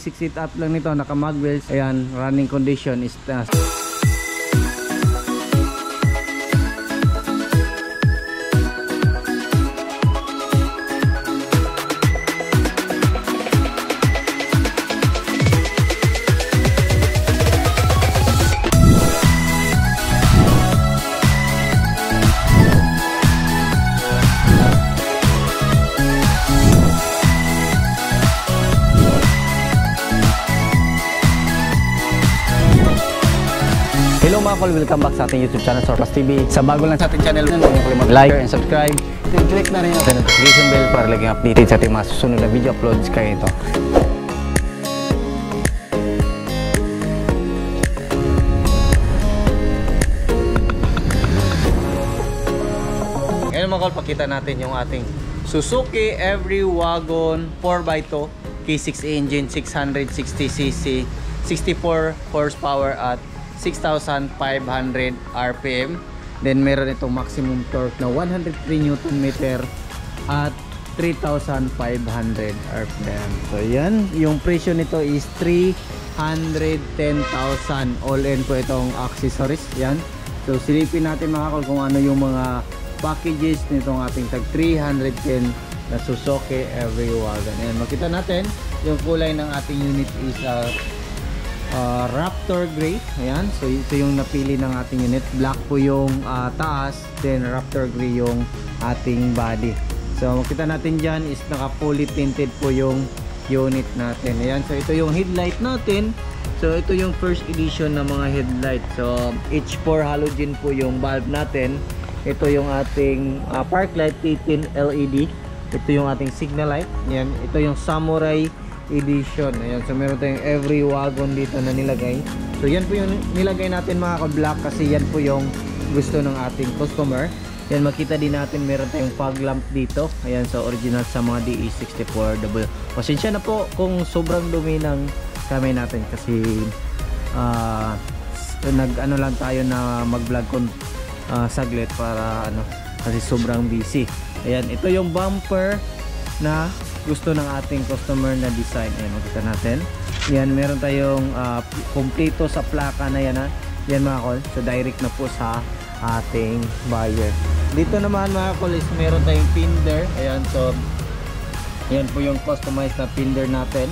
basic setup lang nito, naka mag wheels. Ayan, running condition is Hello mga kol, welcome back sa ating YouTube channel, Sorcas TV. Sa bago lang sa ating channel, huwag kalimutang mag-like and subscribe. Then click na rin ang notification bell para laging updated sa ating mga susunod na video uploads kayo ito. Ngayon mga kol, pakita natin yung ating Suzuki Every Wagon 4x2 K6 engine, 660cc, 64 horsepower at 6,500 RPM. Then meron itong maximum torque na 103 Nm at 3,500 RPM. So yan, yung presyo nito is 310,000. All in po itong accessories. Yan. So silipin natin mga kol kung ano yung mga packages nitong ating tag 310 na Suzuki Every Wagon. Ayan, makita natin yung kulay ng ating unit is Raptor Gray. Ayan, so ito yung napili ng ating unit. Black po yung taas, then Raptor Gray yung ating body. So makita natin dyan is naka fully tinted po yung unit natin. Ayan, so ito yung headlight natin. So ito yung first edition ng mga headlight. So H4 halogen po yung bulb natin. Ito yung ating park light, 18 LED. Ito yung ating signal light. Ayan, ito yung Samurai Edition. Ayan, so meron tayong Every Wagon dito na nilagay. So yan po yung nilagay natin mga ka-black kasi yan po yung gusto ng ating customer. Yan, makita din natin meron tayong fog lamp dito. Ayan, so original sa mga DE64W. Pasensya na po kung sobrang dumi ng kamay natin kasi nag-ano lang tayo na mag-vlog kung saglit para ano kasi sobrang busy. Ayan, ito yung bumper na gusto ng ating customer na design. Ayan, makita natin. Yan, meron tayong kompleto sa plaka na yan ha. Yan mga kol. So direct na po sa ating buyer. Dito naman mga kol is meron tayong fender. Ayan, so yan po yung customized na fender natin.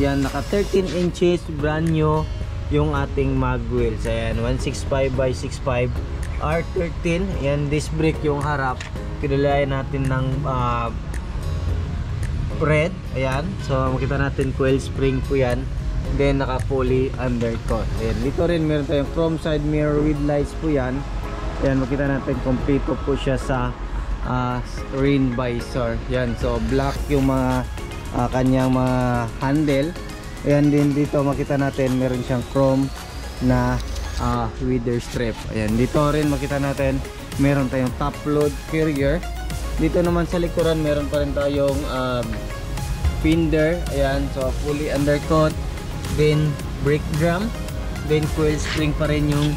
Yan, naka 13 inches, brand new yung ating mag wheels. Ayan, 165/65 R13. Yan, disc brake yung harap. Kinulayan natin ng red. Ayan, so makita natin coil spring po yan. Then naka fully undercut. Ayan, dito rin meron tayong chrome side mirror with lights po yan. Ayan, makita natin kompleto po siya sa rain visor. Ayan, so black yung mga kanyang mga handle. Ayan, din dito makita natin meron siyang chrome na wither strip. Ayan, dito rin makita natin meron tayong top load carrier. Dito naman sa likuran meron pa rin tayong fender. Ayan, so fully undercut, then brake drum, then coil spring pa rin yung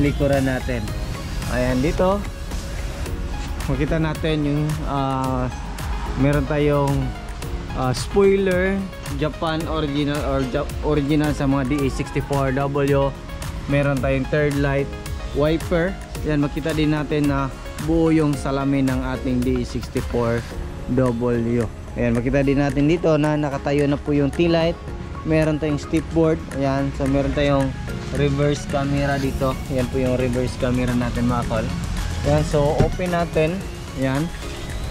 likuran natin. Ayan, dito makita natin yung meron tayong spoiler Japan original or original sa mga DE64W. Meron tayong third light wiper. Ayan, makita din natin na buo yung salamin ng ating DE64W. Ayan, makita din natin dito na nakatayo na po yung taillight. Meron tayong step board. Ayan, so meron tayong reverse camera dito. Ayan po yung reverse camera natin mga kol. Ayan, so open natin. Ayan,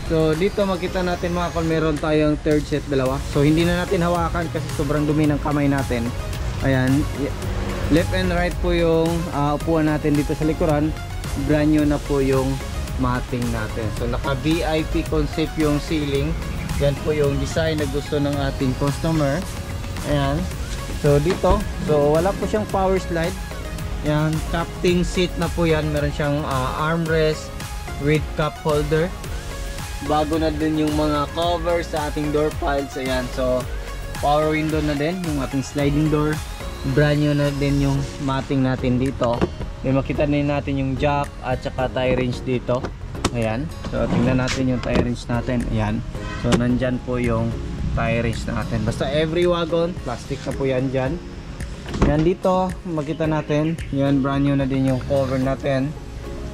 so dito makita natin mga kol meron tayong third set dalawa. So hindi na natin hawakan kasi sobrang dumi ng kamay natin. Ayan, left and right po yung upuan natin dito sa likuran. Brand new na po yung mating natin. So naka VIP concept yung ceiling. Yan po yung design na gusto ng ating customer. Ayan, so dito, so wala po siyang power slide. Yan, captain seat na po yan. Meron siyang armrest with cup holder. Bago na din yung mga cover sa ating door piles. Ayan, so power window na din yung ating sliding door. Brand new na din yung mating natin dito. May makita din natin yung jack at saka tie range dito. Ayan, so tingnan natin yung tie range natin. Ayan, so nandyan po yung tire range natin. Basta every wagon, plastic na po yan dyan. Yan dito, makita natin. Yan, brand new na din yung cover natin.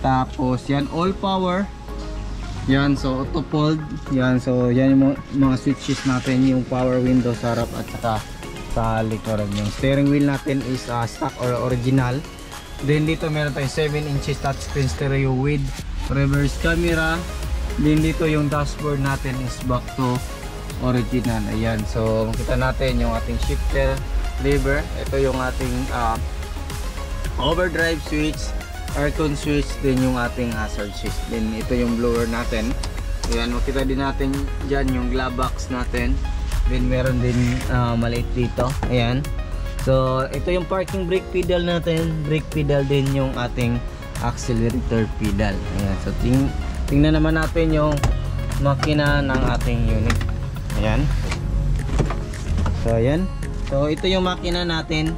Tapos yan, all power. Yan, so auto fold. Yan, so yan yung mga switches natin. Yung power window sa harap at saka sa likuran. Yung steering wheel natin is stock or original. Then dito meron tayong 7 inches touchscreen stereo with reverse camera. Then dito yung dashboard natin is back to original. Ayan, so makita natin yung ating shifter lever. Ito yung ating overdrive switch, aircon switch, then yung ating hazard switch. Then ito yung blower natin. Ayan, makita din natin dyan yung glove box natin. Then meron din maliit dito. Ayan, so ito yung parking brake pedal natin. Brake pedal din yung ating accelerator pedal. Ayan, so tingnan naman natin yung makina ng ating unit. Ayan. So ayan. So ito yung makina natin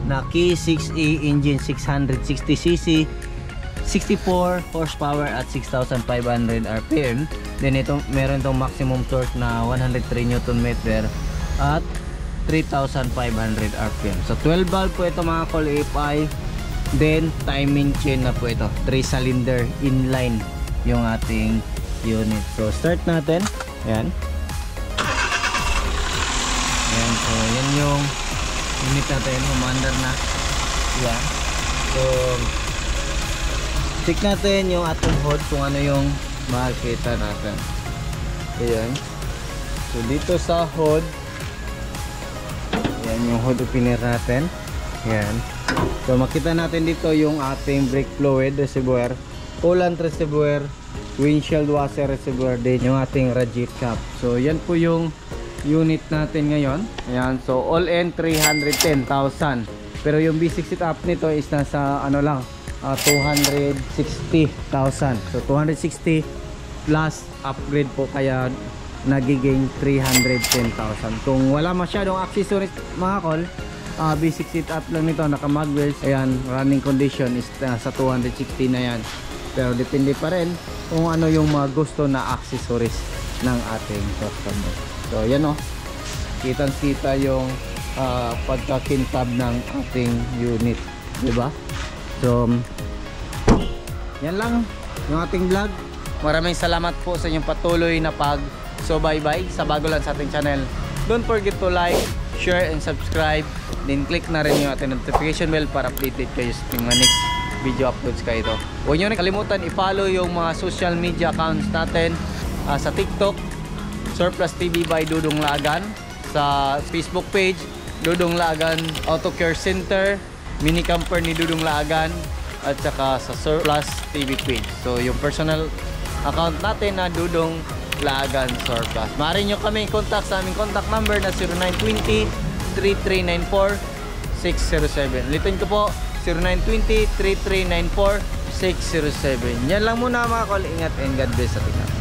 na K6E engine, 660cc, 64 horsepower at 6,500 rpm. Then ito meron itong maximum torque na 103 Nm at 3,500 rpm. So 12 valve po ito mga call AFI. Then timing chain na po ito, 3 cylinder inline yung ating unit. So start natin. Ayan. Ayan, so yan yung unit natin, umandar na. Ayan. So check natin yung ating hood kung ano yung makikita natin. Ayan. So dito sa hood, ayan yung hood opener natin. Ayan. So makita natin dito yung ating brake fluid reservoir, coolant reservoir, windshield washer reservoir, din yung ating radiator cap. So yan po yung unit natin ngayon. Ayan, so all in 310,000. Pero yung B6 setup nito is nasa ano lang, 260,000. So 260 plus upgrade po, kaya nagiging 310,000. Kung wala masyadong accessories mga call, B6 setup lang nito, naka mag wheels. Ayan, running condition is sa 260 na yan. Pero depende pa rin kung ano yung mga gusto na accessories ng ating customer. So yan o, kitang-kita yung pagkakintab ng ating unit, diba? So yan lang yung ating vlog. Maraming salamat po sa inyong patuloy na pag-subaybay sa bago lang sa ating channel. Don't forget to like, share, and subscribe. Then click na rin yung ating notification bell para updated kayo sa mga next video uploads kayo ito. Huwag nyo rin kalimutan i-follow yung mga social media accounts natin sa TikTok, Surplus TV by Dudong Laagan, sa Facebook page Dudong Laagan Auto Care Center, mini camper ni Dudong Laagan, at saka sa Surplus TV page. So yung personal account natin na Dudong Laagan Surplus. Maaari nyo kami contact sa aming contact number na 0920-3394-607. Ulitin ko po, 0920-3394-607. Yan lang muna mga call. Ingat and God bless sa tingnan.